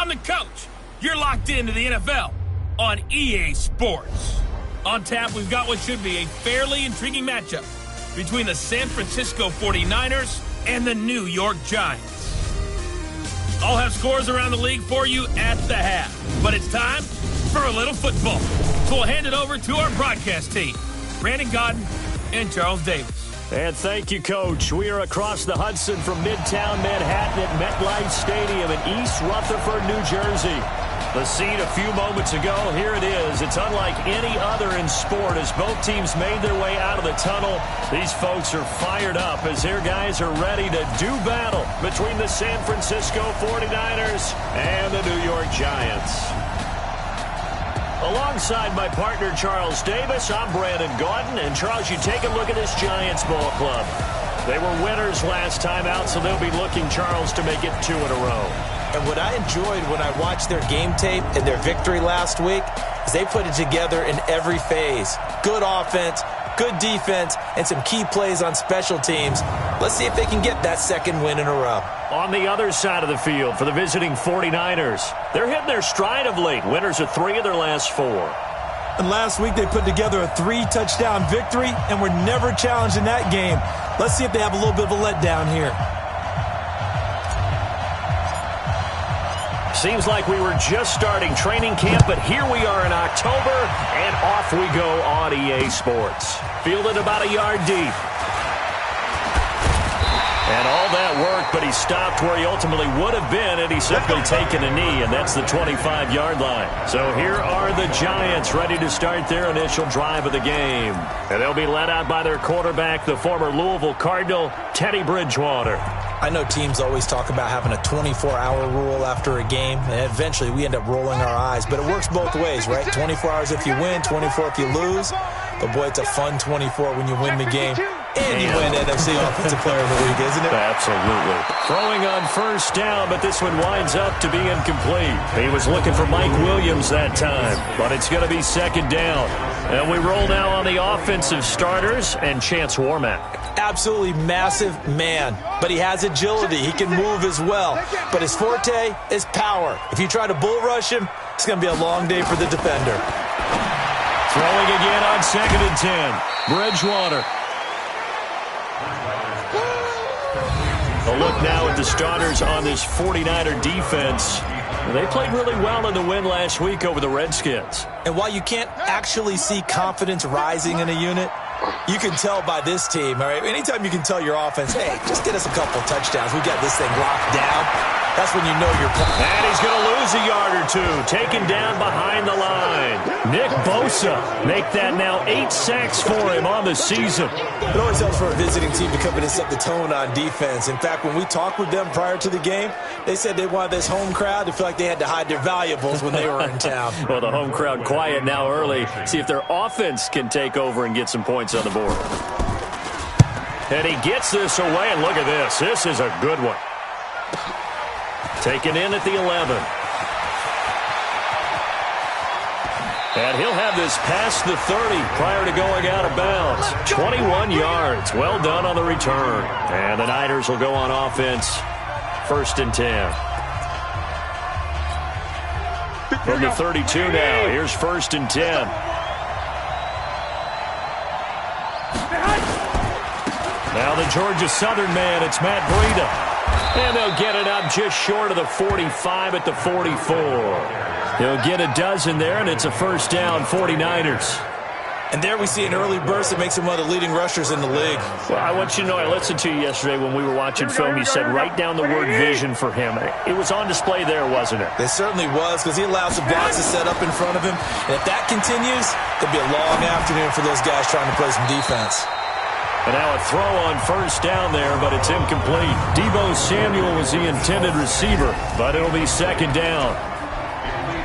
I'm the coach. You're locked into the NFL on EA Sports. On tap, we've got what should be a fairly intriguing matchup between the San Francisco 49ers and the New York Giants. I'll have scores around the league for you at the half, but it's time for a little football. So we'll hand it over to our broadcast team, Brandon Gaudin and Charles Davis. And thank you, Coach. We are across the Hudson from Midtown Manhattan at MetLife Stadium in East Rutherford, New Jersey. The scene a few moments ago, here it is. It's unlike any other in sport as both teams made their way out of the tunnel. These folks are fired up as their guys are ready to do battle between the San Francisco 49ers and the New York Giants. Alongside my partner, Charles Davis, I'm Brandon Gaudin. And, Charles, you take a look at this Giants ball club. They were winners last time out, so they'll be looking, Charles, to make it 2 in a row. And what I enjoyed when I watched their game tape and their victory last week is they put it together in every phase. Good offense, good defense, and some key plays on special teams. Let's see if they can get that second win in a row. On the other side of the field for the visiting 49ers, they're hitting their stride of late. Winners of 3 of their last 4. And last week they put together a 3-touchdown victory and were never challenged in that game. Let's see if they have a little bit of a letdown here. Seems like we were just starting training camp, but here we are in October, and off we go on EA Sports. Fielded about a yard deep. And all that work, but he stopped where he ultimately would have been had he simply taken a knee, and that's the 25-yard line. So here are the Giants ready to start their initial drive of the game. And they'll be led out by their quarterback, the former Louisville Cardinal, Teddy Bridgewater. I know teams always talk about having a 24-hour rule after a game, and eventually we end up rolling our eyes. But it works both ways, right? 24 hours if you win, 24 if you lose. But, boy, it's a fun 24 when you win the game. And you win NFC Offensive Player of the Week, isn't it? Absolutely. Throwing on first down, but this one winds up to be incomplete. He was looking for Mike Williams that time, but it's going to be second down. And we roll now on the offensive starters and Chance Warmack. Absolutely massive man, but he has agility. He can move as well. But his forte is power. If you try to bull rush him, it's going to be a long day for the defender. Throwing again on 2nd and 10. Bridgewater. A look now at the starters on this 49er defense. They played really well in the win last week over the Redskins. And while you can't actually see confidence rising in a unit, you can tell by this team, all right? Anytime you can tell your offense, hey, just get us a couple touchdowns. We got this thing locked down. That's when you know you're playing. And he's going to lose a yard or 2. Taken down behind the line. Nick Bosa make that now 8 sacks for him on the season. It always helps for a visiting team to come in and set the tone on defense. In fact, when we talked with them prior to the game, they said they wanted this home crowd to feel like they had to hide their valuables when they were in town. Well, the home crowd quiet now early. See if their offense can take over and get some points on the board. And he gets this away, and look at this. This is a good one. Taken in at the 11. And he'll have this past the 30 prior to going out of bounds. 21 yards. Well done on the return. And the Niners will go on offense. 1st and 10. From the 32 now. Here's 1st and 10. Now the Georgia Southern man, it's Matt Breida. And they'll get it up just short of the 45 at the 44. He'll get a dozen there, and it's a first down, 49ers. And there we see an early burst that makes him one of the leading rushers in the league. Well, I want you to know, I listened to you yesterday when we were watching film. You said write down the word vision for him. It was on display there, wasn't it? It certainly was, because he allows the blocks to set up in front of him. And if that continues, it'll be a long afternoon for those guys trying to play some defense. And now a throw on first down there, but it's incomplete. Deebo Samuel was the intended receiver, but it'll be second down.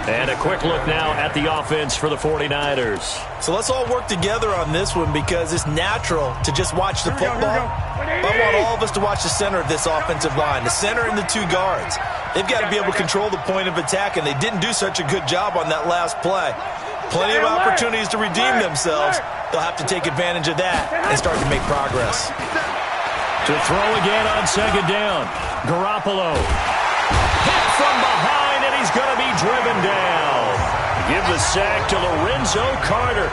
And a quick look now at the offense for the 49ers. So let's all work together on this one because it's natural to just watch the football. I want all of us to watch the center of this offensive line, the center and the 2 guards. They've got to be able to control the point of attack, and they didn't do such a good job on that last play. Plenty of opportunities to redeem themselves. They'll have to take advantage of that and start to make progress. To throw again on second down. Garoppolo. Hit from behind, and he he's going to be driven down. Give the sack to Lorenzo Carter.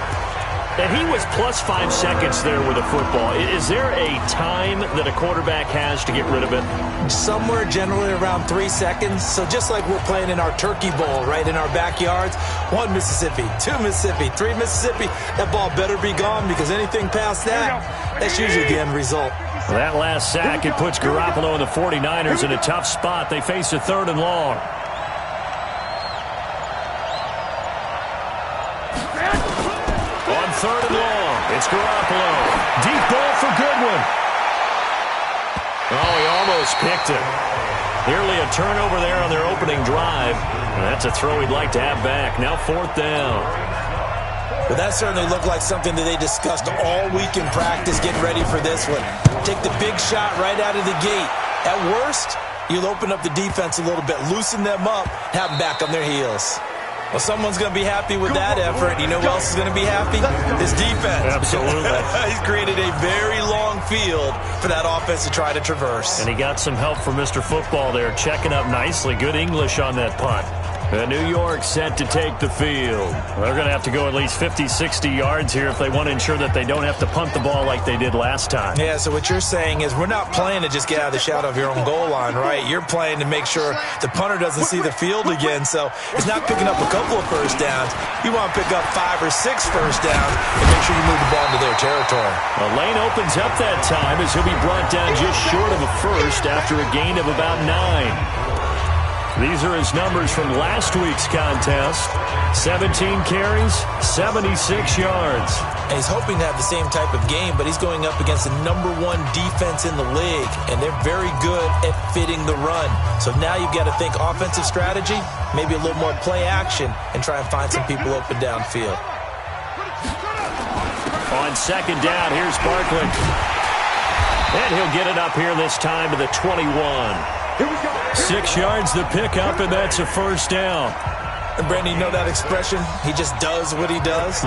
And he was plus 5 seconds there with a football. Is there a time that a quarterback has to get rid of it? Somewhere generally around 3 seconds. So just like we're playing in our turkey bowl, right, in our backyards, 1 Mississippi, 2 Mississippi, 3 Mississippi, that ball better be gone because anything past that, that's usually the end result. Well, that last sack, it puts Garoppolo and the 49ers in a tough spot. They face a 3rd and long. On 3rd and long, it's Garoppolo. Deep ball for Goodwin. Oh, he almost picked it. Nearly a turnover there on their opening drive. And that's a throw he'd like to have back. Now 4th down. Well, that certainly looked like something that they discussed all week in practice, getting ready for this one. Take the big shot right out of the gate. At worst, you'll open up the defense a little bit, loosen them up, have them back on their heels. Well, someone's going to be happy with that effort. You know who else is going to be happy? His defense. Absolutely. He's created a very long field for that offense to try to traverse. And he got some help from Mr. Football there, checking up nicely. Good English on that punt. New York set to take the field. They're going to have to go at least 50, 60 yards here if they want to ensure that they don't have to punt the ball like they did last time. Yeah, so what you're saying is we're not playing to just get out of the shadow of your own goal line, right? You're playing to make sure the punter doesn't see the field again. So it's not picking up a couple of first downs. You want to pick up 5 or 6 first downs and make sure you move the ball into their territory. Well, Lane opens up that time as he'll be brought down just short of a first after a gain of about 9. These are his numbers from last week's contest. 17 carries, 76 yards. And he's hoping to have the same type of game, but he's going up against the #1 defense in the league, and they're very good at fitting the run. So now you've got to think offensive strategy, maybe a little more play action, and try and find some people open downfield. On 2nd down, here's Barkley. And he'll get it up here this time to the 21. 6 yards to pick up, and that's a first down. And Brandon, you know that expression? He just does what he does.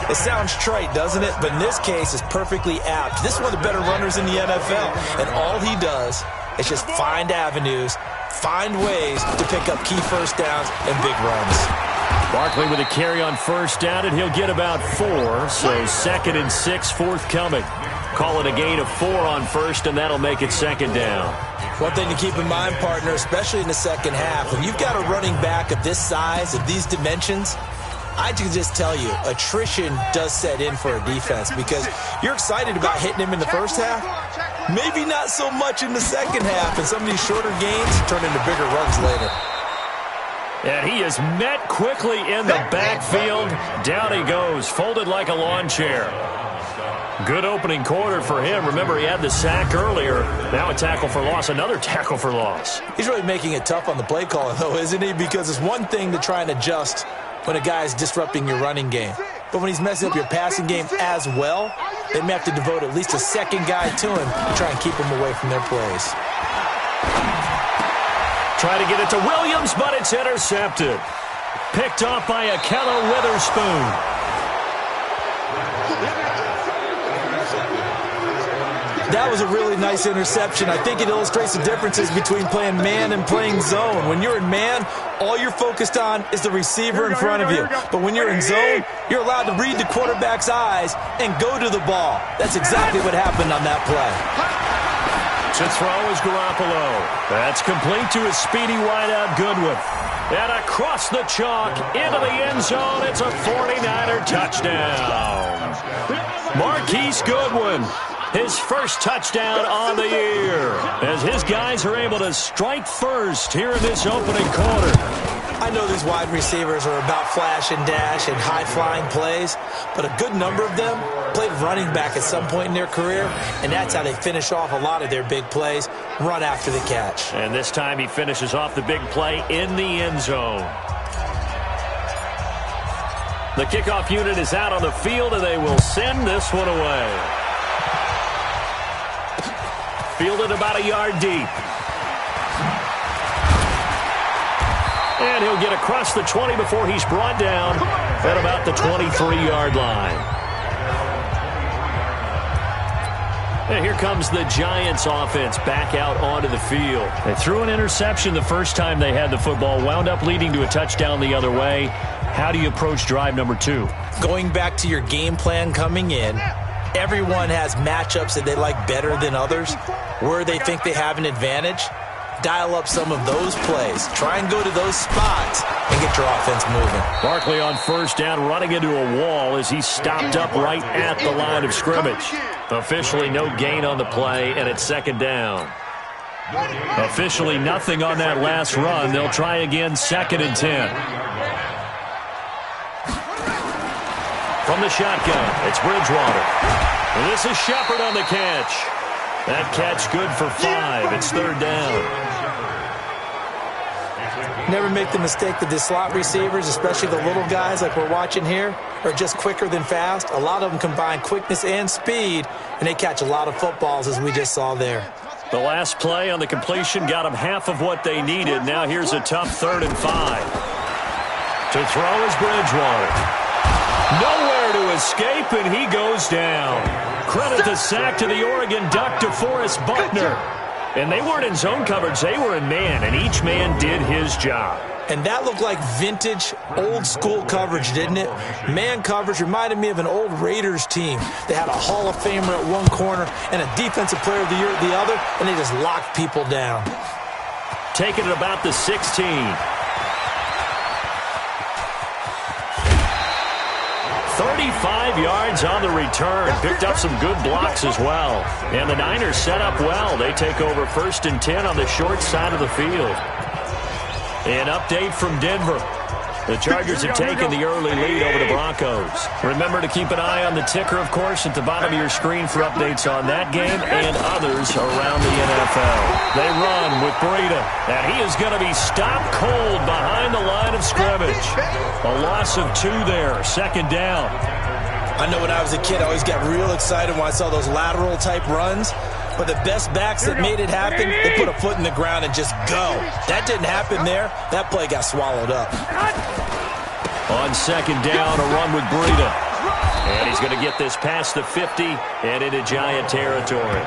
It sounds trite, doesn't it? But in this case, it's perfectly apt. This is one of the better runners in the NFL. And all he does is just find avenues, find ways to pick up key first downs and big runs. Barkley with a carry on first down, and he'll get about 4. So 2nd and 6 forthcoming. Call it a gain of 4 on first, and that'll make it 2nd down. One thing to keep in mind, partner, especially in the second half, when you've got a running back of this size, of these dimensions, I can just tell you, attrition does set in for a defense because you're excited about hitting him in the first half, maybe not so much in the second half, and some of these shorter gains turn into bigger runs later. And he is met quickly in the backfield. Down he goes, folded like a lawn chair. Good opening quarter for him. Remember, he had the sack earlier. Now a tackle for loss, another tackle for loss. He's really making it tough on the play caller, though, isn't he? Because it's one thing to try and adjust when a guy is disrupting your running game. But when he's messing up your passing game as well, they may have to devote at least a second guy to him to try and keep him away from their plays. Try to get it to Williams, but it's intercepted. Picked off by Ahkello Witherspoon. That was a really nice interception. I think it illustrates the differences between playing man and playing zone. When you're in man, all you're focused on is the receiver in front of you. But when you're in zone, you're allowed to read the quarterback's eyes and go to the ball. That's exactly what happened on that play. To throw is Garoppolo. That's complete to his speedy wideout Goodwin. And across the chalk, into the end zone, it's a 49er touchdown. Marquise Goodwin. His first touchdown on the year as his guys are able to strike first here in this opening quarter. I know these wide receivers are about flash and dash and high-flying plays, but a good number of them played running back at some point in their career, and that's how they finish off a lot of their big plays, run after the catch. And this time he finishes off the big play in the end zone. The kickoff unit is out on the field, and they will send this one away. Fielded about a yard deep. And he'll get across the 20 before he's brought down at about the 23-yard line. And here comes the Giants offense back out onto the field. They threw an interception the first time they had the football, wound up leading to a touchdown the other way. How do you approach drive number 2? Going back to your game plan coming in, everyone has matchups that they like better than others, where they think they have an advantage. Dial up some of those plays. Try and go to those spots and get your offense moving. Barkley on first down, running into a wall as he's stopped up right at the line of scrimmage. Officially no gain on the play, and it's second down. Officially nothing on that last run. They'll try again, 2nd and 10. From the shotgun, it's Bridgewater. And this is Shepard on the catch. That catch good for 5. It's 3rd down. Never make the mistake that the slot receivers, especially the little guys like we're watching here, are just quicker than fast. A lot of them combine quickness and speed, and they catch a lot of footballs, as we just saw there. The last play on the completion got them half of what they needed. Now here's a tough 3rd and 5. To throw is Bridgewater. Nowhere to escape, and he goes down. Credit the sack to the Oregon Duck, DeForest Buckner. And they weren't in zone coverage, they were in man, and each man did his job. And that looked like vintage, old-school coverage, didn't it? Man coverage reminded me of an old Raiders team. They had a Hall of Famer at one corner and a Defensive Player of the Year at the other, and they just locked people down. Taking it about the 16. 35 yards on the return. Picked up some good blocks as well. And the Niners set up well. They take over 1st and 10 on the short side of the field. An update from Denver. The Chargers have taken the early lead over the Broncos. Remember to keep an eye on the ticker, of course, at the bottom of your screen for updates on that game and others around the NFL. They run with Breida, and he is going to be stopped cold behind the line of scrimmage. A loss of 2 there, 2nd down. I know when I was a kid, I always got real excited when I saw those lateral-type runs. But the best backs that made it happen, they put a foot in the ground and just go. That didn't happen there. That play got swallowed up. On 2nd down, a run with Breida. And he's going to get this past the 50 and into Giant territory.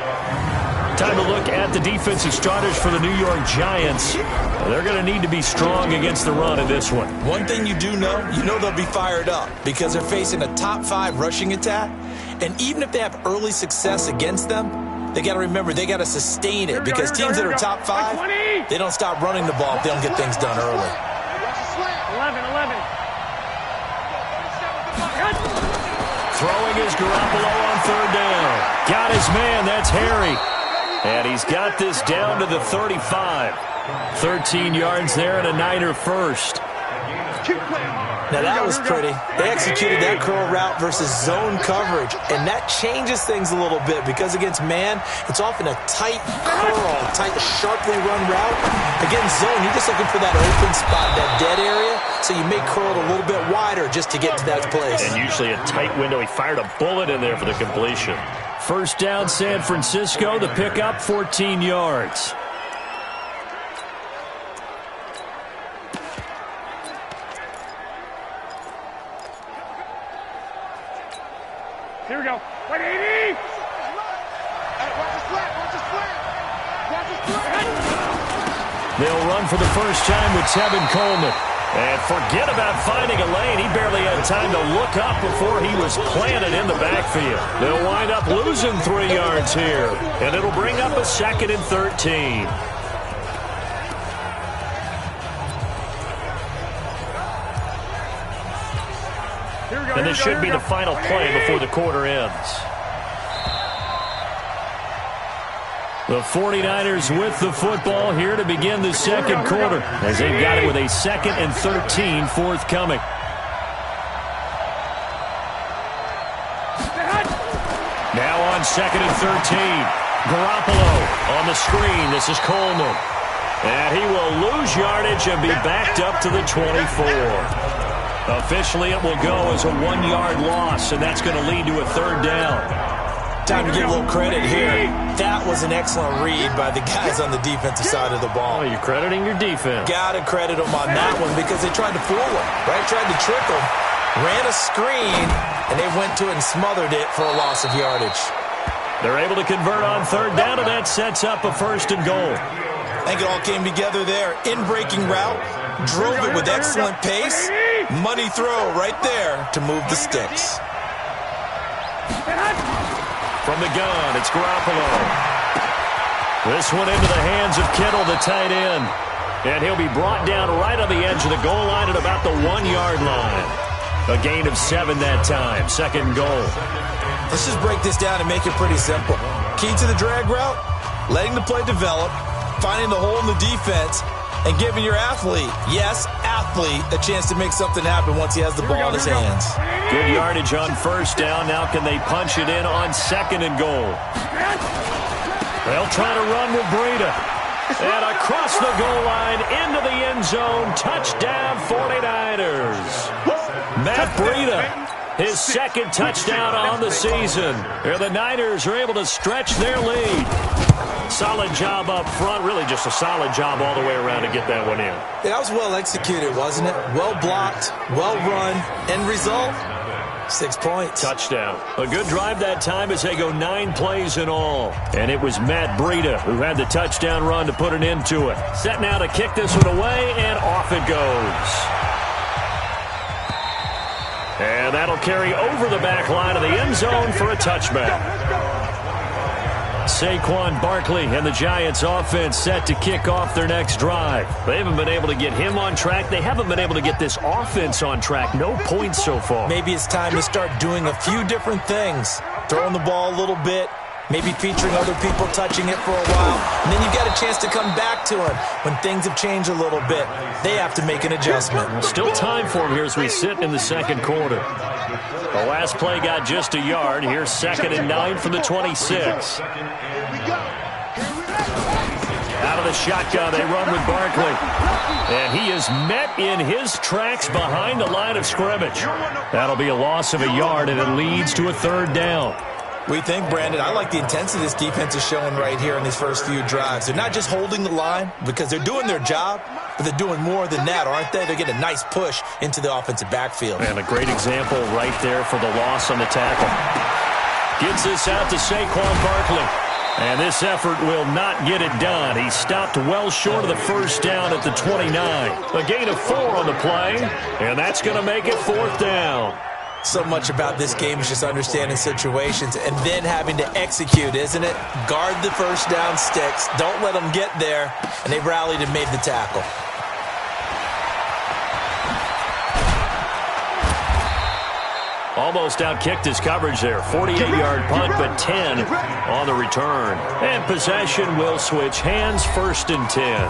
Time to look at the defensive starters for the New York Giants. They're going to need to be strong against the run in this one. One thing you do know, they'll be fired up because they're facing a top 5 rushing attack. And even if they have early success against them, they got to remember, they got to sustain it because teams that are top 5, they don't stop running the ball if they don't get things done early. 11. Throwing is Garoppolo on 3rd down. Got his man, that's Harry. And he's got this down to the 35. 13 yards there and a Niner first. Now that was pretty. They executed that curl route versus zone coverage, and that changes things a little bit because against man, it's often a tight curl, tight, sharply run route. Against zone, you're just looking for that open spot, that dead area, so you may curl it a little bit wider just to get to that place. And usually a tight window. He fired a bullet in there for the completion. 1st down, San Francisco. The pickup, 14 yards. Here we go. 180! They'll run for the first time with Tevin Coleman. And forget about finding a lane. He barely had time to look up before he was planted in the backfield. They'll wind up losing 3 yards here. And it'll bring up a 2nd and 13. And this should be the final play before the quarter ends. The 49ers with the football here to begin the 2nd quarter as they've got it with a 2nd and 13 forthcoming. Now on 2nd and 13. Garoppolo on the screen. This is Coleman. And he will lose yardage and be backed up to the 24. Officially, it will go as a 1-yard loss, and that's going to lead to a 3rd down. Time to give a little credit here. That was an excellent read by the guys on the defensive side of the ball. Oh, you're crediting your defense. Got to credit them on that one because they tried to fool him, right? Tried to trick him, ran a screen, and they went to it and smothered it for a loss of yardage. They're able to convert on third down, and that sets up a 1st and goal. I think it all came together there. In-breaking route, drove it with excellent pace. Money throw right there to move the sticks. From the gun, it's Garoppolo. This one into the hands of Kittle, the tight end. And he'll be brought down right on the edge of the goal line at about the 1-yard line. A gain of 7 that time, 2nd goal. Let's just break this down and make it pretty simple. Key to the drag route, letting the play develop, finding the hole in the defense, and giving your athlete, yes, athlete, a chance to make something happen once he has the ball in his hands. Good yardage on 1st down. Now can they punch it in on 2nd and goal? They'll try to run with Breida. And across the goal line, into the end zone, touchdown 49ers. Matt Breida, his 2nd touchdown on the season. Here the Niners are able to stretch their lead. Solid job up front, really just a solid job all the way around to get that one in. That was well executed, wasn't it? Well blocked, well run. End result, 6 points. Touchdown. A good drive that time as they go 9 plays in all. And it was Matt Breida who had the touchdown run to put an end to it. Set now to kick this one away, and off it goes. And that'll carry over the back line of the end zone for a touchback. Saquon Barkley and the Giants offense set to kick off their next drive. They haven't been able to get him on track. They haven't been able to get this offense on track. No points so far. Maybe it's time to start doing a few different things. Throwing the ball a little bit, maybe featuring other people touching it for a while. And then you've got a chance to come back to him when things have changed a little bit. They have to make an adjustment. Still time for him here as we sit in the 2nd quarter. The last play got just a yard. Here's 2nd and 9 from the 26. Out of the shotgun, they run with Barkley. And he is met in his tracks behind the line of scrimmage. That'll be a loss of a yard, and it leads to a 3rd down. We think, Brandon, I like the intensity this defense is showing right here in these first few drives. They're not just holding the line because they're doing their job, but they're doing more than that, aren't they? They're getting a nice push into the offensive backfield. And a great example right there for the loss on the tackle. Gets this out to Saquon Barkley. And this effort will not get it done. He stopped well short of the 1st down at the 29. A gain of 4 on the play, and that's going to make it 4th down. So much about this game is just understanding situations and then having to execute, isn't it? Guard the 1st down sticks. Don't let them get there. And they rallied and made the tackle. Almost outkicked his coverage there. 48-yard punt, but 10 on the return. And possession will switch hands, 1st and 10.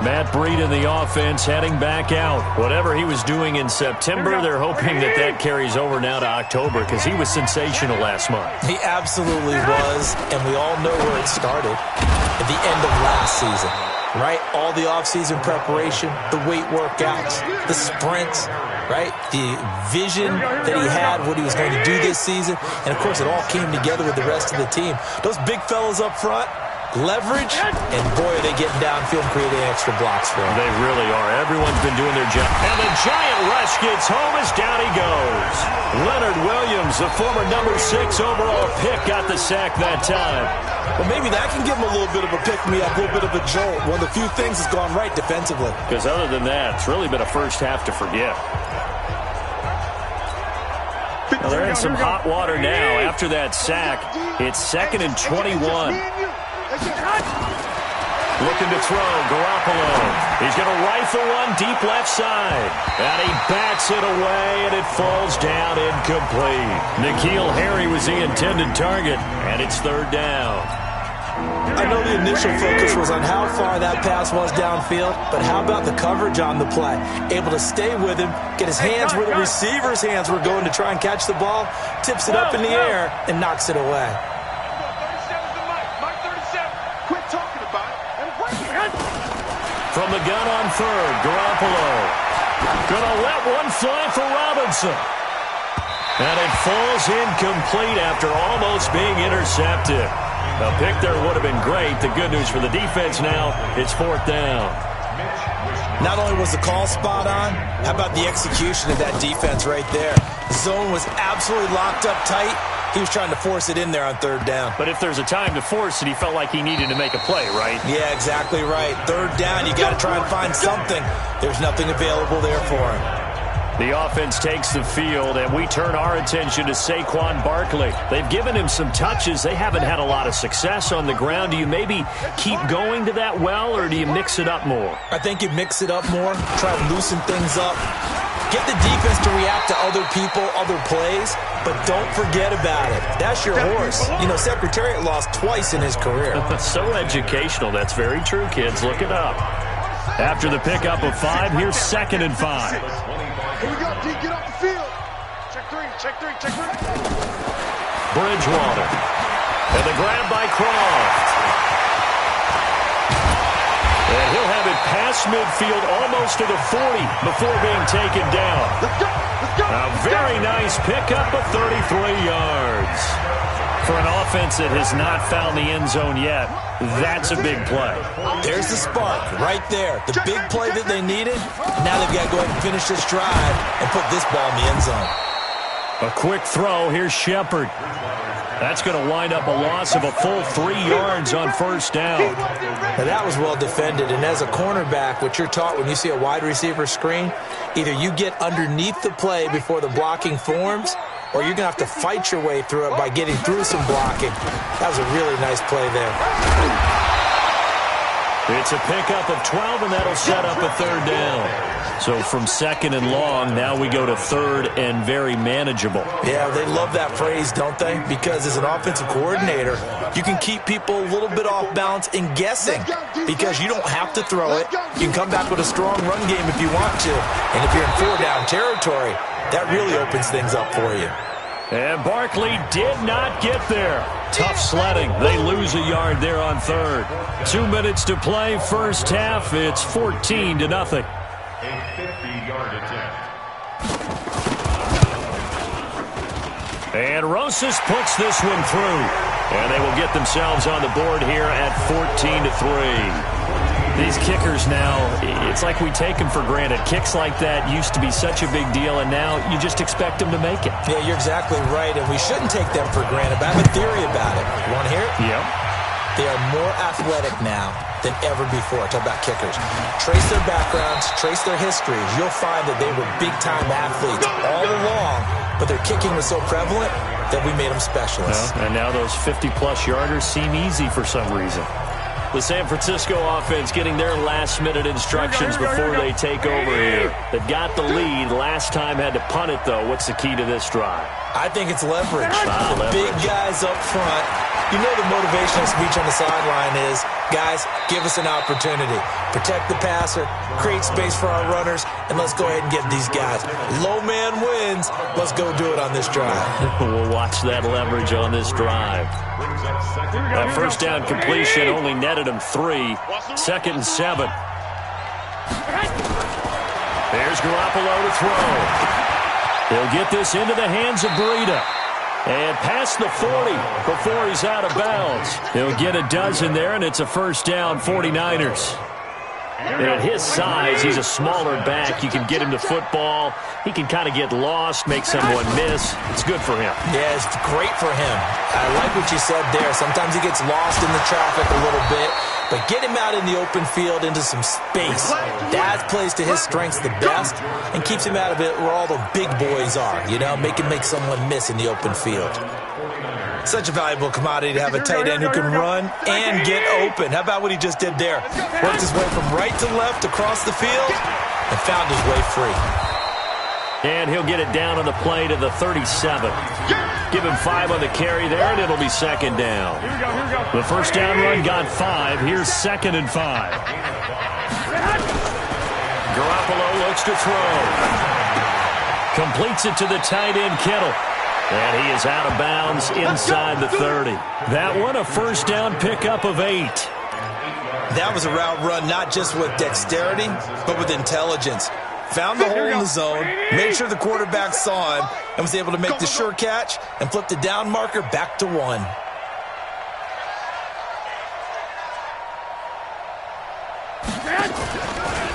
Matt Breida in the offense heading back out. Whatever he was doing in September, they're hoping that that carries over now to October because he was sensational last month. He absolutely was, and we all know where it started at the end of last season, right? All the offseason preparation, the weight workouts, the sprints, right? The vision that he had, what he was going to do this season, and of course it all came together with the rest of the team. Those big fellas up front, leverage, and boy, are they getting downfield and creating extra blocks for him. They really are. Everyone's been doing their job. And the giant rush gets home as down he goes. Leonard Williams, the former number 6 overall pick, got the sack that time. Well, maybe that can give him a little bit of a pick-me-up, a little bit of a jolt. One of the few things that's gone right defensively. Because other than that, it's really been a first half to forget. Well, they're in some hot water now. After that sack, it's 2nd and 21. Looking to throw, Garoppolo. He's going to rifle one deep left side. And he bats it away, and it falls down incomplete. N'Keal Harry was the intended target, and it's 3rd down. I know the initial focus was on how far that pass was downfield, but how about the coverage on the play? Able to stay with him, get his hands where the receiver's hands were going to try and catch the ball, tips it up in the air, and knocks it away. From the gun on 3rd, Garoppolo. Gonna let one fly for Robinson. And it falls incomplete after almost being intercepted. A pick there would have been great. The good news for the defense now, it's 4th down. Not only was the call spot on, how about the execution of that defense right there? The zone was absolutely locked up tight. He was trying to force it in there on third down. But if there's a time to force it, he felt like he needed to make a play, right? Yeah, exactly right. Third down, you got to try and find something. There's nothing available there for him. The offense takes the field, and we turn our attention to Saquon Barkley. They've given him some touches. They haven't had a lot of success on the ground. Do you maybe keep going to that well, or do you mix it up more? I think you mix it up more, try to loosen things up. Get the defense to react to other people, other plays, but don't forget about it. That's your horse. You know, Secretariat lost twice in his career. So educational. That's very true, kids. Look it up. After the pickup of 5, here's 2nd and 5. Here we go, D, get off the field. Check three. Bridgewater. And the grab by Croft. And he'll have it past midfield almost to the 40 before being taken down. Let's go. A very nice pickup of 33 yards. For an offense that has not found the end zone yet, that's a big play. There's the spark right there. The big play that they needed. Now they've got to go ahead and finish this drive and put this ball in the end zone. A quick throw. Here's Shepard. That's going to wind up a loss of a full 3 yards on first down. Now that was well defended, and as a cornerback, what you're taught when you see a wide receiver screen, either you get underneath the play before the blocking forms, or you're going to have to fight your way through it by getting through some blocking. That was a really nice play there. It's a pickup of 12, and that'll set up a third down. So from 2nd and long, now we go to 3rd and very manageable. Yeah, they love that phrase, don't they? Because as an offensive coordinator, you can keep people a little bit off balance and guessing because you don't have to throw it. You can come back with a strong run game if you want to. And if you're in 4-down territory, that really opens things up for you. And Barkley did not get there. Tough sledding. They lose a yard there on 3rd. 2 minutes to play, first half. It's 14-0. A 50-yard attempt. And Rosas puts this one through. And they will get themselves on the board here at 14-3. These kickers now, it's like we take them for granted. Kicks like that used to be such a big deal, and now you just expect them to make it. Yeah, you're exactly right, and we shouldn't take them for granted, but I have a theory about it. You want to hear it? Yep. They are more athletic now than ever before. Talk about kickers. Trace their backgrounds, trace their histories. You'll find that they were big-time athletes all along, but their kicking was so prevalent that we made them specialists. Well, and now those 50-plus yarders seem easy for some reason. The San Francisco offense getting their last-minute instructions before they take over here. They've got the lead. Last time had to punt it, though. What's the key to this drive? I think it's leverage. Leverage. Big guys up front. You know the motivational speech on the sideline is, guys, give us an opportunity. Protect the passer, create space for our runners, and let's go ahead and get these guys. Low man wins. Let's go do it on this drive. We'll watch that leverage on this drive. That first down completion only netted him 3. 2nd and 7. There's Garoppolo to throw. He'll get this into the hands of Breida. And past the 40 before he's out of bounds. He'll get a dozen there, and it's a first down, 49ers. And at his size, he's a smaller back. You can get him to football. He can kind of get lost, make someone miss. It's good for him. Yeah, it's great for him. I like what you said there. Sometimes he gets lost in the traffic a little bit, but get him out in the open field into some space. That plays to his strengths the best and keeps him out of it where all the big boys are, you know, make someone miss in the open field. Such a valuable commodity to have a tight end who can run and get open. How about what he just did there? Worked his way from right to left across the field and found his way free. And he'll get it down on the play to the 37. Give him 5 on the carry there, and it'll be 2nd down. The first down run got 5. Here's 2nd and 5. Garoppolo looks to throw. Completes it to the tight end, Kittle. And he is out of bounds inside the 30. That one, a first down pickup of 8. That was a route run not just with dexterity, but with intelligence. Found the hole in the zone, made sure the quarterback saw him, and was able to make the sure catch and flip the down marker back to 1.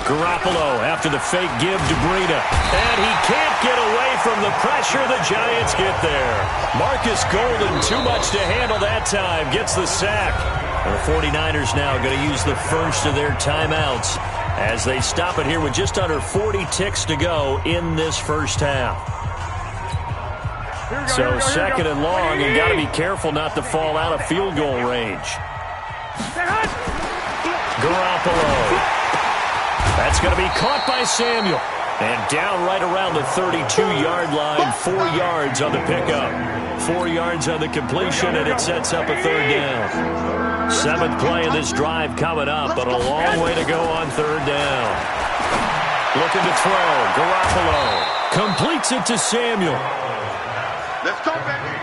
Garoppolo after the fake give to Breida. And he can't get away from the pressure. The Giants get there. Marcus Golden, too much to handle that time, gets the sack. The 49ers now going to use the first of their timeouts as they stop it here with just under 40 ticks to go in this first half. So second and long, and got to be careful not to fall out of field goal range. Garoppolo. That's going to be caught by Samuel. And down right around the 32-yard line, 4 yards on the pickup. 4 yards on the completion, and it sets up a third down. 7th play of this drive coming up, but a long way to go on third down. Looking to throw. Garoppolo completes it to Samuel. Let's go, baby.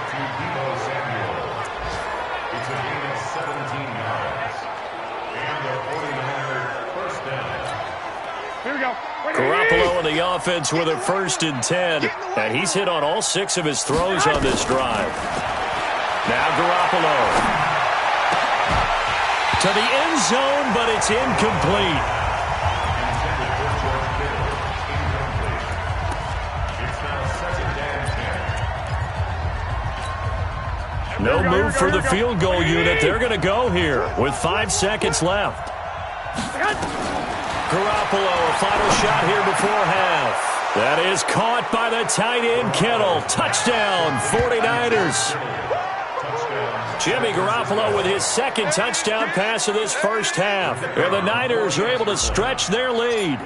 Garoppolo and the offense with a 1st and 10. And he's hit on all 6 of his throws on this drive. Now Garoppolo to the end zone, but it's incomplete. No move for the field goal unit. They're going to go here with 5 seconds left. Garoppolo, a final shot here before half. That is caught by the tight end, Kittle. Touchdown, 49ers. Jimmy Garoppolo with his 2nd touchdown pass of this first half. And the Niners are able to stretch their lead.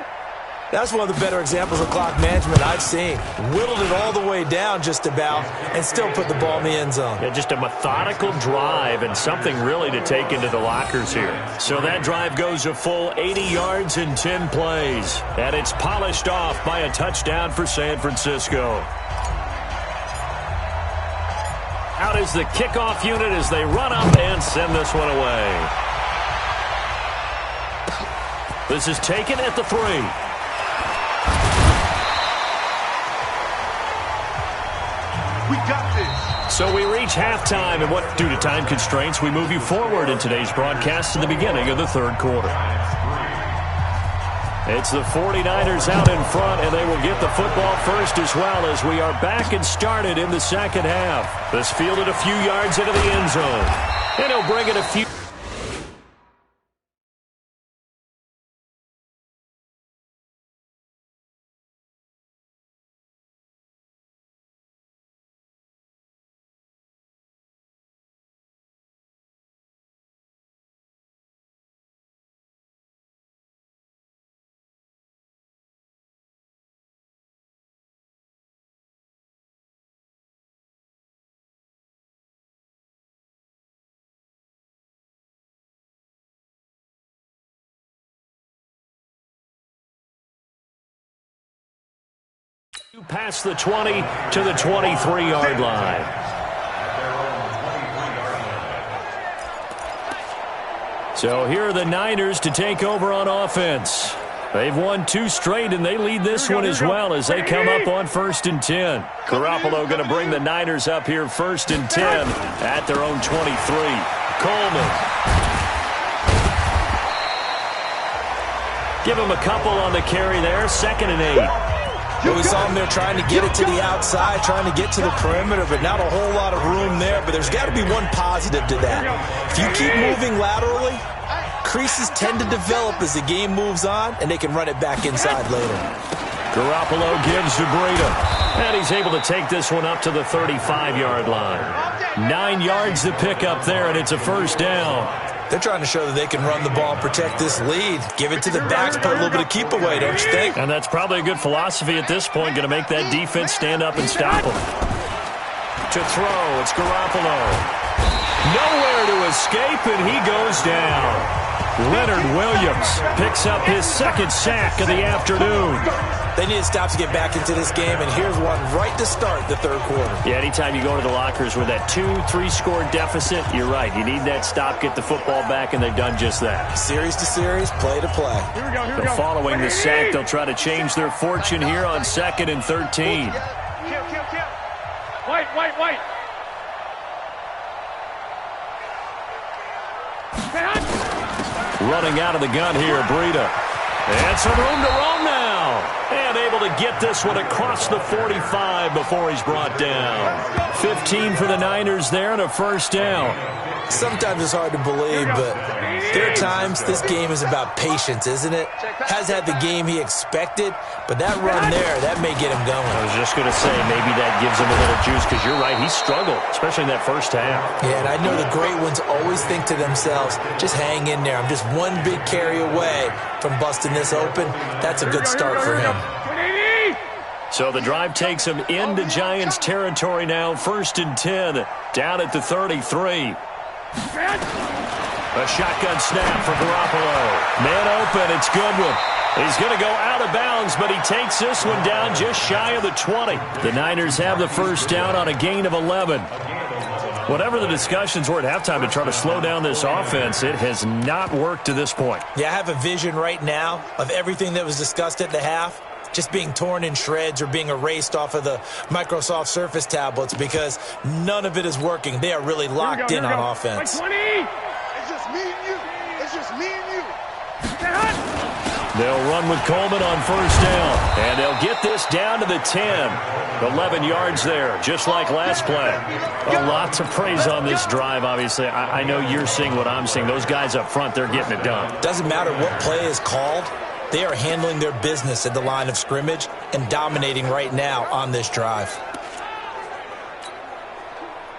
That's one of the better examples of clock management I've seen. Whittled it all the way down just about and still put the ball in the end zone. Yeah, just a methodical drive and something really to take into the lockers here. So that drive goes a full 80 yards in 10 plays. And it's polished off by a touchdown for San Francisco. Out is the kickoff unit as they run up and send this one away. This is taken at the 3. We got this. So we reach halftime, and what, due to time constraints, we move you forward in today's broadcast to the beginning of the third quarter. It's the 49ers out in front, and they will get the football first as well as we are back and started in the second half. This fielded a few yards into the end zone, and he'll bring it a few. Past the 20 to the 23-yard line. So here are the Niners to take over on offense. They've won 2 straight, and they lead this one as well as they come up on 1st and 10. Garoppolo going to bring the Niners up here 1st and 10 at their own 23. Coleman. Give him a couple on the carry there. 2nd and 8. Well, we saw him there trying to get it to the outside, trying to get to the perimeter, but not a whole lot of room there. But there's got to be one positive to that. If you keep moving laterally, creases tend to develop as the game moves on, and they can run it back inside later. Garoppolo gives to Breida, and he's able to take this one up to the 35-yard line. 9 yards to pick up there, and it's a first down. They're trying to show that they can run the ball and protect this lead. Give it to the backs, put a little bit of keep away, don't you think? And that's probably a good philosophy at this point, going to make that defense stand up and stop them. To throw, it's Garoppolo. Nowhere to escape, and he goes down. Leonard Williams picks up his 2nd sack of the afternoon. They need to stop to get back into this game, and here's one right to start the third quarter. Yeah, anytime you go to the lockers with that 2-3 score deficit, you're right. You need that stop, get the football back, and they've done just that. Series to series, play to play. Here we go. Following the sack, they'll try to change their fortune here on 2nd and 13. Kill. White. Running out of the gun here, Breida. And some room to roam now. And able to get this one across the 45 before he's brought down. 15 for the Niners there and a first down. Sometimes it's hard to believe, but there are times this game is about patience, isn't it? Has had the game he expected, but that run there, that may get him going. I was just going to say, maybe that gives him a little juice, because you're right, he struggled, especially in that first half. Yeah, and I know the great ones always think to themselves, just hang in there. I'm just one big carry away from busting this open. That's a good start for him. So the drive takes him into Giants territory now, 1st and 10, down at the 33. A shotgun snap for Garoppolo. Man open, it's Goodwin. He's going to go out of bounds, but he takes this one down just shy of the 20. The Niners have the first down on a gain of 11. Whatever the discussions were at halftime to try to slow down this offense, it has not worked to this point. Yeah, I have a vision right now of everything that was discussed at the half just being torn in shreds or being erased off of the Microsoft Surface tablets, because none of it is working. They are really locked in on offense. It's just me and you. It's just me and you. They'll run with Coleman on first down, and they'll get this down to the 10. 11 yards there, just like last play. A lot to praise on this drive, obviously. I know you're seeing what I'm seeing. Those guys up front, they're getting it done. Doesn't matter what play is called. They are handling their business at the line of scrimmage and dominating right now on this drive.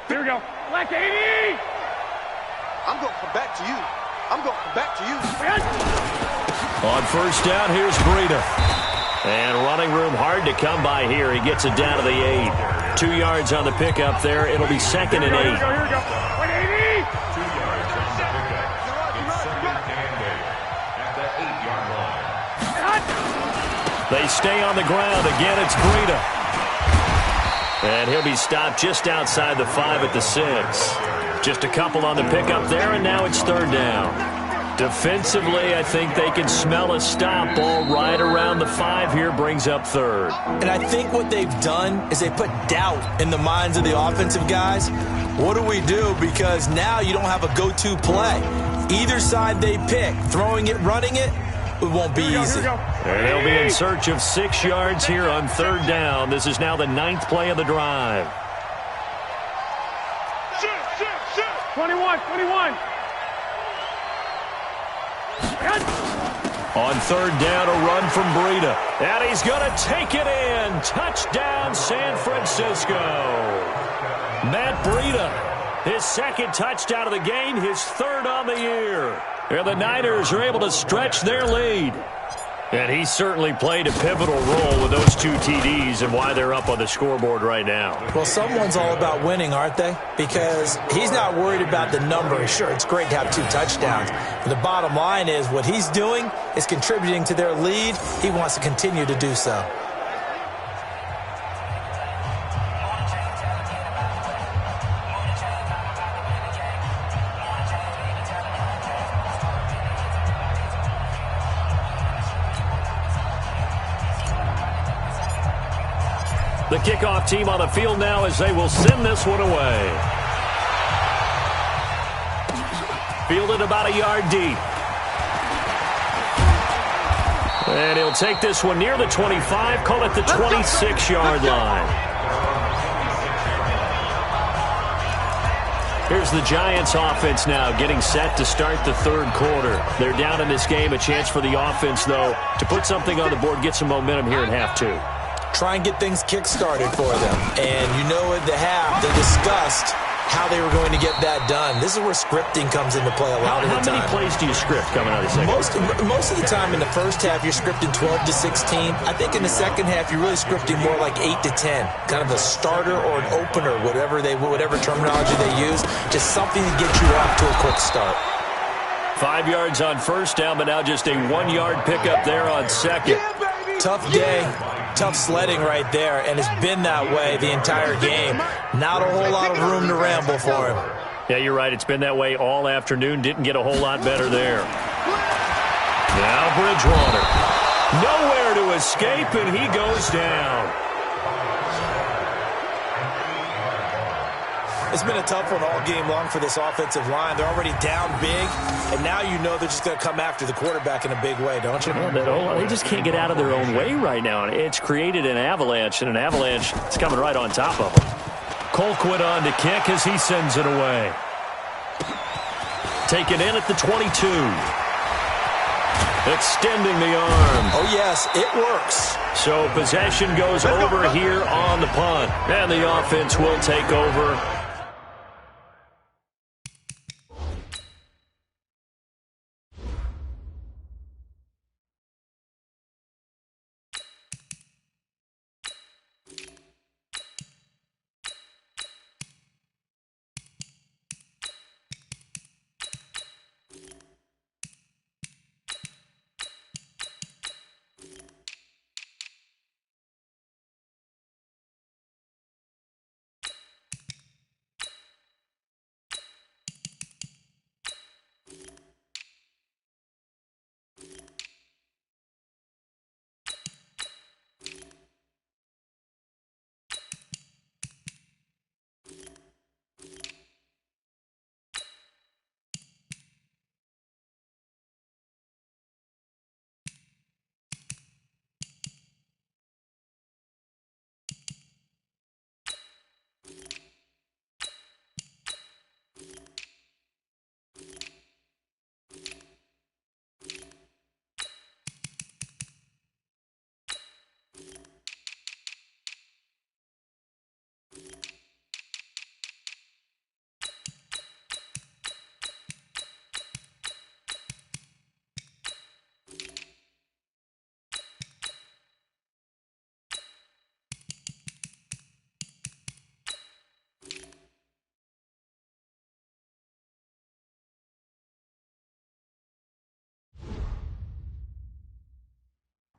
Here we go. Black 80. I'm going to come back to you. I'm going to come back to you. On first down, here's Breida. And running room hard to come by here. He gets it down to the 8. 2 yards on the pickup there. It'll be 2nd and 8. Here we go. 180. They stay on the ground. Again, it's Breida. And he'll be stopped just outside the 5 at the 6. Just a couple on the pickup there, and now it's 3rd down. Defensively, I think they can smell a stop. Ball right around the 5 here, brings up 3rd. And I think what they've done is they put doubt in the minds of the offensive guys. What do we do? Because now you don't have a go-to play. Either side they pick, throwing it, running it, it won't be easy. And they'll be in search of 6 yards here on 3rd down. This is now the 9th play of the drive. 21. On 3rd down, a run from Breida. And he's going to take it in. Touchdown, San Francisco. Matt Breida, his 2nd touchdown of the game, his 3rd on the year. And the Niners are able to stretch their lead. And he certainly played a pivotal role with those 2 TDs and why they're up on the scoreboard right now. Well, someone's all about winning, aren't they? Because he's not worried about the number. Sure, it's great to have 2 touchdowns. But the bottom line is what he's doing is contributing to their lead. He wants to continue to do so. The kickoff team on the field now as they will send this one away. Fielded about a yard deep. And he'll take this one near the 25, call it the 26-yard line. Here's the Giants offense now getting set to start the 3rd quarter. They're down in this game. A chance for the offense, though, to put something on the board, get some momentum here in half 2. Try and get things kick-started for them. And you know at the half, they discussed how they were going to get that done. This is where scripting comes into play a lot of the time. How many plays do you script coming out of the second? Most of the time in the first half, you're scripting 12 to 16. I think in the second half, you're really scripting more like 8 to 10. Kind of a starter or an opener, whatever terminology they use. Just something to get you off to a quick start. 5 yards on first down, but now just a 1-yard pickup there on 2nd. Tough day. Tough sledding right there, and it's been that way the entire game. Not a whole lot of room to ramble for him. Yeah, you're right. It's been that way all afternoon. Didn't get a whole lot better there. Now Bridgewater. Nowhere to escape, and he goes down. It's been a tough one all game long for this offensive line. They're already down big, and now you know they're just going to come after the quarterback in a big way, don't you? Well, they just can't get out of their own way right now. It's created an avalanche, and an avalanche is coming right on top of them. Colquitt on to kick as he sends it away. Taken in at the 22. Extending the arm. Oh, yes, it works. So possession goes over here on the punt. And the offense will take over.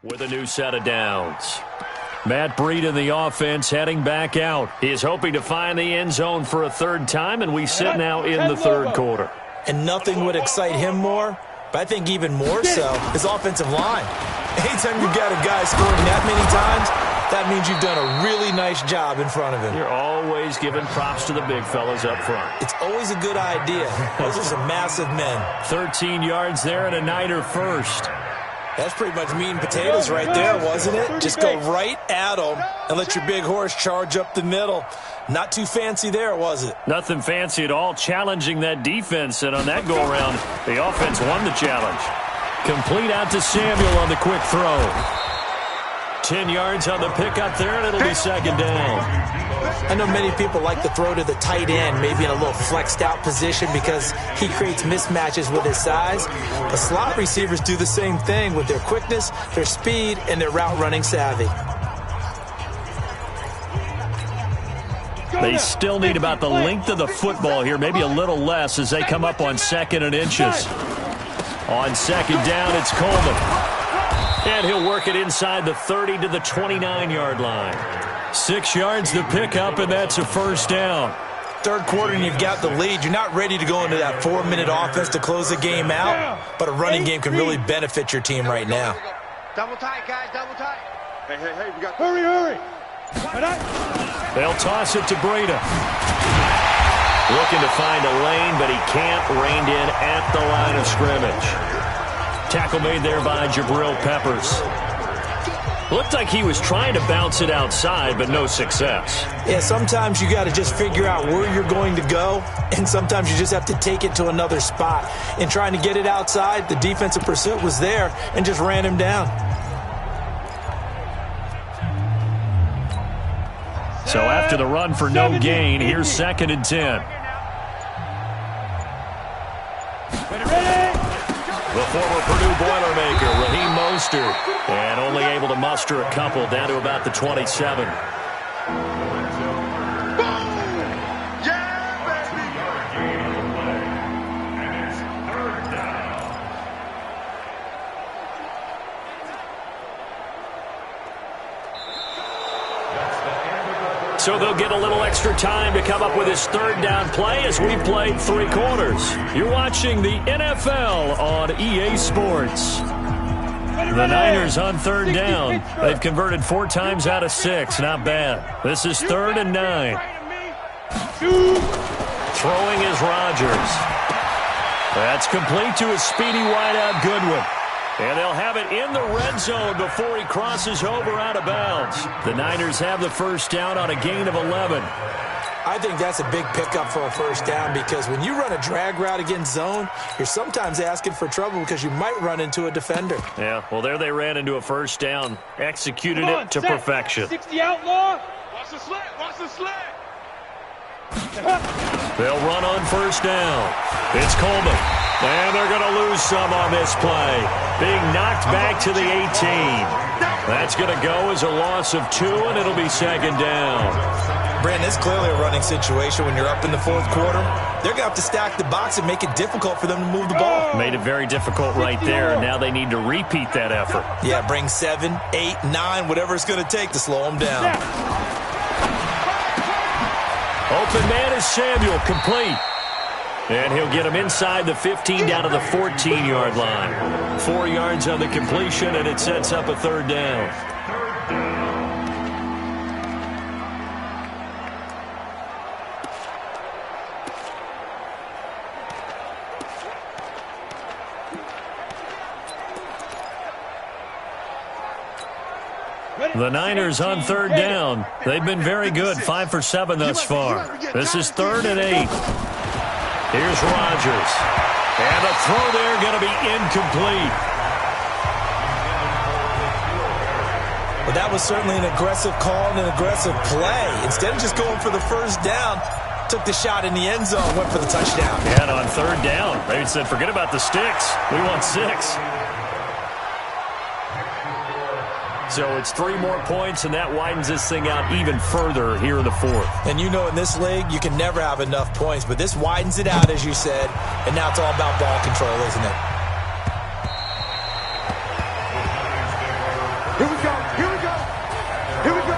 With a new set of downs. Matt Breed in the offense heading back out. He is hoping to find the end zone for a third time, and we sit now in the third quarter. And nothing would excite him more, but I think even more so, his offensive line. Anytime you've got a guy scoring that many times, that means you've done a really nice job in front of him. You're always giving props to the big fellas up front. It's always a good idea. Those are some massive men. 13 yards there and a Niner first. That's pretty much meat and potatoes right there, wasn't it? Just go right at them and let your big horse charge up the middle. Not too fancy there, was it? Nothing fancy at all, challenging that defense. And on that go-around, the offense won the challenge. Complete out to Samuel on the quick throw. 10 yards on the pickup there, and it'll be second down. I know many people like to throw to the tight end, maybe in a little flexed out position because he creates mismatches with his size. But slot receivers do the same thing with their quickness, their speed, and their route running savvy. They still need about the length of the football here, maybe a little less as they come up on 2nd and inches. On second down, it's Coleman. And he'll work it inside the 30 to the 29-yard line. 6 yards the pickup, and that's a first down. Third quarter, and you've got the lead. You're not ready to go into that 4-minute offense to close the game out, but a running game can really benefit your team right now. Double tight, guys, double tight. Hey, we got... Hurry. They'll toss it to Breida. Looking to find a lane, but he can't. Reined in at the line of scrimmage. Tackle made there by Jabril Peppers. Looked like he was trying to bounce it outside, but no success. Yeah, sometimes you got to just figure out where you're going to go, and sometimes you just have to take it to another spot. In trying to get it outside, the defensive pursuit was there and just ran him down. So after the run for no gain, here's 2nd and 10. The former Purdue Boilermaker, Raheem Mostert, and only able to muster a couple down to about the 27. So they'll get a little extra time to come up with his third down play as we played 3 quarters. You're watching the NFL on EA Sports. The Niners on third down. They've converted 4 times out of 6. Not bad. This is 3rd and 9. Throwing is Rodgers. That's complete to a speedy wideout Goodwin. And they'll have it in the red zone before he crosses over out of bounds. The Niners have the first down on a gain of 11. I think that's a big pickup for a first down because when you run a drag route against zone, you're sometimes asking for trouble because you might run into a defender. Yeah, well, there they ran into a first down. Executed it to perfection. 60 outlaw. Watch the slant. Watch the slant. They'll run on first down. It's Coleman. And they're going to lose some on this play. Being knocked back to the 18. That's going to go as a loss of 2, and it'll be second down. Brandon, it's clearly a running situation when you're up in the fourth quarter. They're going to have to stack the box and make it difficult for them to move the ball. Made it very difficult right there, and now they need to repeat that effort. Yeah, bring 7, 8, 9, whatever it's going to take to slow them down. Open man is Samuel, complete. And he'll get him inside the 15 down to the 14-yard line. 4 yards on the completion, and it sets up a third down. The Niners on third down. They've been very good, 5 for 7 thus far. This is 3rd and 8. Here's Rodgers. And the throw there going to be incomplete. Well, that was certainly an aggressive call and an aggressive play. Instead of just going for the first down, took the shot in the end zone, went for the touchdown. And on third down, they said, forget about the sticks. We want 6. So it's 3 more points, and that widens this thing out even further here in the fourth. And you know in this league, you can never have enough points, but this widens it out, as you said, and now it's all about ball control, isn't it? Here we go. Here we go. Here we go.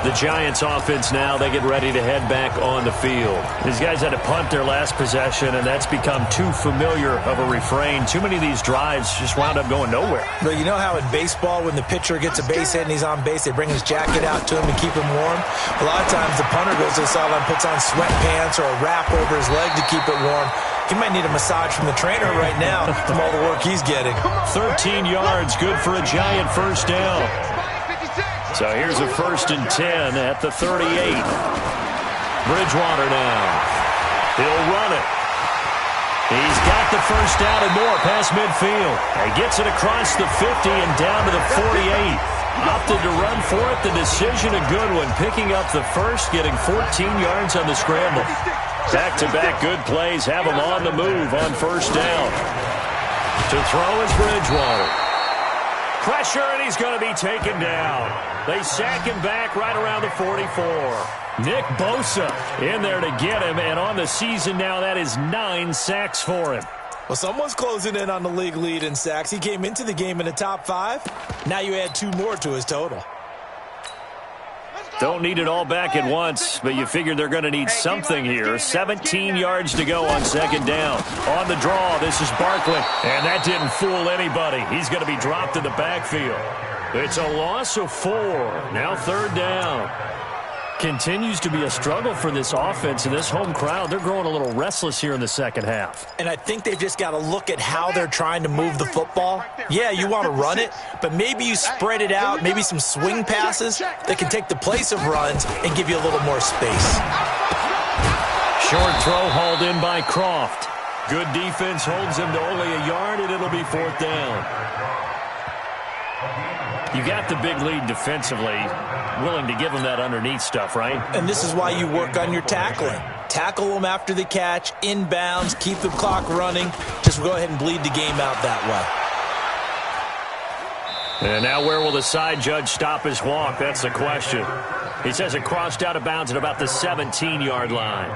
The Giants offense now, they get ready to head back on the field. These guys had to punt their last possession, and that's become too familiar of a refrain. Too many of these drives just wound up going nowhere. But you know how in baseball, when the pitcher gets a base hit and he's on base, they bring his jacket out to him to keep him warm? A lot of times the punter goes to the sideline, puts on sweatpants or a wrap over his leg to keep it warm. He might need a massage from the trainer right now from all the work he's getting. 13 yards, good for a Giant first down. So here's a 1st and 10 at the 38. Bridgewater now. He'll run it. He's got the first down and more past midfield. He gets it across the 50 and down to the 48. Opted to run for it. The decision a good one. Picking up the first, getting 14 yards on the scramble. Back-to-back good plays have him on the move on first down. To throw is Bridgewater. Pressure, and he's going to be taken down. They sack him back right around the 44. Nick Bosa in there to get him, and on the season now, that is 9 sacks for him. Well, someone's closing in on the league lead in sacks. He came into the game in the top 5. Now you add 2 more to his total. Don't need it all back at once, but you figure they're going to need something here. 17 yards to go on second down. On the draw, this is Barkley, and that didn't fool anybody. He's going to be dropped in the backfield. It's a loss of 4. Now third down. Continues to be a struggle for this offense and this home crowd. They're growing a little restless here in the second half. And I think they've just got to look at how they're trying to move the football. Yeah, you want to run it, but maybe you spread it out, maybe some swing passes that can take the place of runs and give you a little more space. Short throw hauled in by Croft. Good defense holds him to only a yard, and it'll be 4th down. You got the big lead defensively, willing to give them that underneath stuff, right? And this is why you work on your tackling. Tackle them after the catch, inbounds, keep the clock running. Just go ahead and bleed the game out that way. And now where will the side judge stop his walk? That's the question. He says it crossed out of bounds at about the 17-yard line.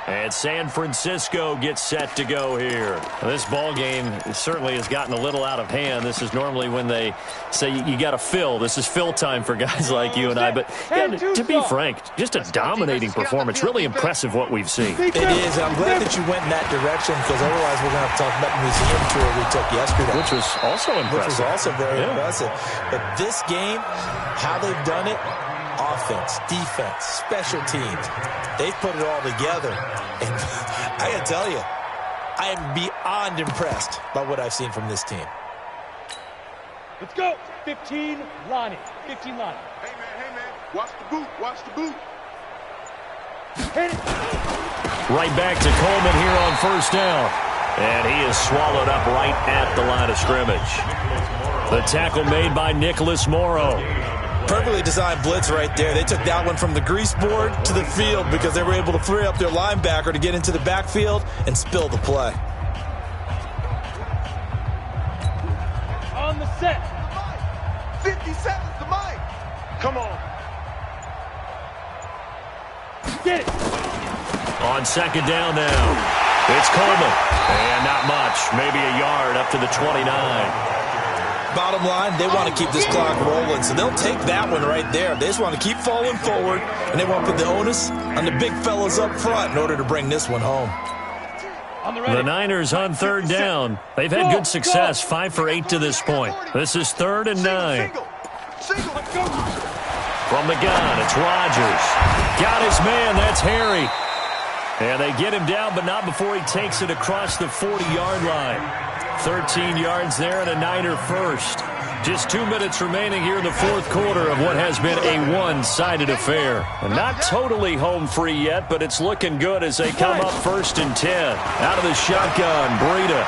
And San Francisco gets set to go here. This ball game certainly has gotten a little out of hand. This is normally when they say you got to fill. This is fill time for guys like you and I. But yeah, to be frank, just a dominating performance. Really impressive what we've seen. It is. I'm glad that you went in that direction because otherwise we're going to have to talk about the museum tour we took yesterday. Which was also impressive. Which was also very impressive. But this game, how they've done it, offense, defense, special teams. They've put it all together. And I got to tell you, I am beyond impressed by what I've seen from this team. Let's go. 15, Lonnie. 15, Lonnie. Hey, man. Watch the boot. Watch the boot. Hit it. Right back to Coleman here on first down. And he is swallowed up right at the line of scrimmage. The tackle made by Nicholas Morrow. Perfectly designed blitz right there. They took that one from the grease board to the field because they were able to free up their linebacker to get into the backfield and spill the play. On the set. 50 seconds to Mike. Come on. Get it. On second down now. It's Coleman. And not much. Maybe a yard up to the 29. Bottom line, they want to keep this clock rolling, so they'll take that one right there. They just want to keep falling forward, and they want to put the onus on the big fellas up front in order to bring this one home. The Niners on third down. They've had good success, 5 for 8 to this point. This is 3rd and 9. From the gun, it's Rodgers. Got his man, that's Harry. And they get him down, but not before he takes it across the 40-yard line. 13 yards there and a Niner first. Just 2 minutes remaining here in the fourth quarter of what has been a one-sided affair. And not totally home free yet, but it's looking good as they come up 1st and 10. Out of the shotgun, Breida.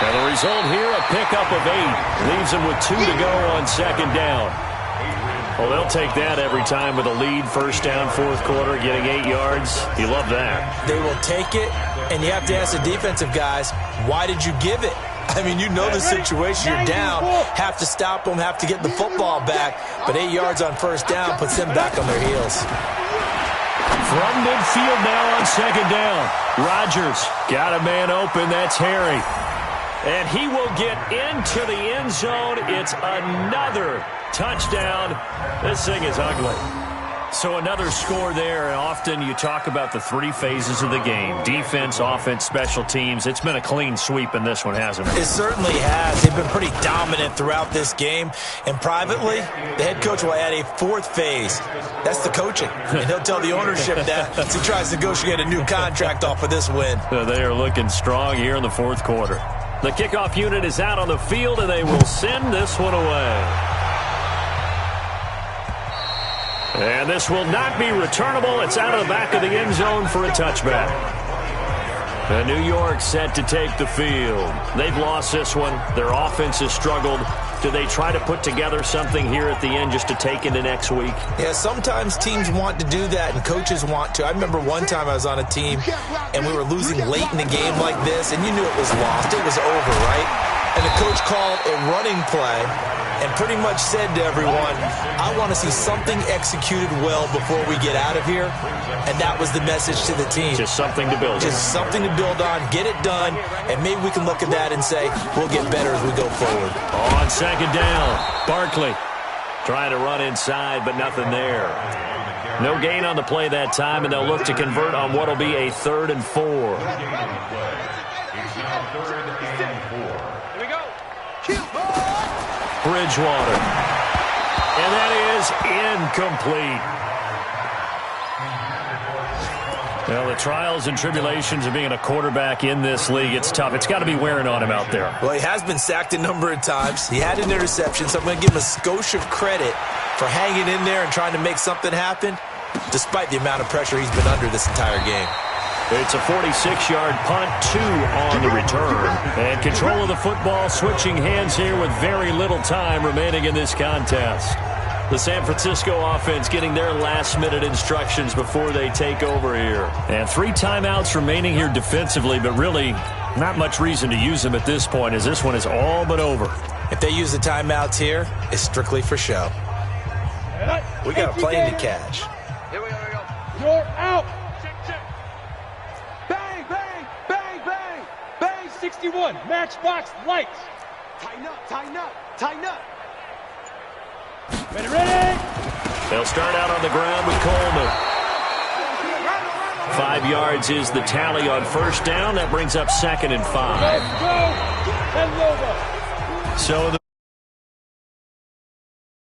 And the result here, a pickup of 8. Leaves them with 2 to go on second down. Well, they'll take that every time with a lead. First down, fourth quarter, getting 8 yards. You love that. They will take it, and you have to ask the defensive guys, why did you give it? I mean, you know the situation. You're down, have to stop them, have to get the football back. But 8 yards on first down puts them back on their heels. From midfield now on second down. Rodgers got a man open. That's Harry. And he will get into the end zone. It's another touchdown. This thing is ugly. So another score there, and often you talk about the 3 phases of the game. Defense, offense, special teams. It's been a clean sweep in this one, hasn't it? It certainly has. They've been pretty dominant throughout this game. And privately, the head coach will add a 4th phase. That's the coaching. And he'll tell the ownership that as he tries to negotiate a new contract off of this win. They are looking strong here in the fourth quarter. The kickoff unit is out on the field, and they will send this one away. And this will not be returnable. It's out of the back of the end zone for a touchback. And New York set to take the field. They've lost this one. Their offense has struggled. Do they try to put together something here at the end just to take into next week? Yeah, sometimes teams want to do that and coaches want to. I remember one time I was on a team and we were losing late in the game like this, and you knew it was lost. It was over, right? And the coach called a running play and pretty much said to everyone, I want to see something executed well before we get out of here. And that was the message to the team. Just something to build on. Just something to build on, get it done, and maybe we can look at that and say, we'll get better as we go forward. On second down, Barkley trying to run inside, but nothing there. No gain on the play that time, and they'll look to convert on what will be a 3rd and 4. Bridgewater. And that is incomplete. Well, the trials and tribulations of being a quarterback in this league, it's tough. It's got to be wearing on him out there. Well, he has been sacked a number of times. He had an interception, so I'm going to give him a skosh of credit for hanging in there and trying to make something happen, despite the amount of pressure he's been under this entire game. It's a 46-yard punt, 2 on the return. And control of the football, switching hands here with very little time remaining in this contest. The San Francisco offense getting their last-minute instructions before they take over here. And 3 timeouts remaining here defensively, but really not much reason to use them at this point, as this one is all but over. If they use the timeouts here, it's strictly for show. We got a plane to catch. Here we go. You're out. Bang, bang, bang, bang. Bang 61. Matchbox lights. Tighten up. Ready. They'll start out on the ground with Coleman. 5 yards is the tally on first down. That brings up 2nd and 5. Let's go. And Lobo. So the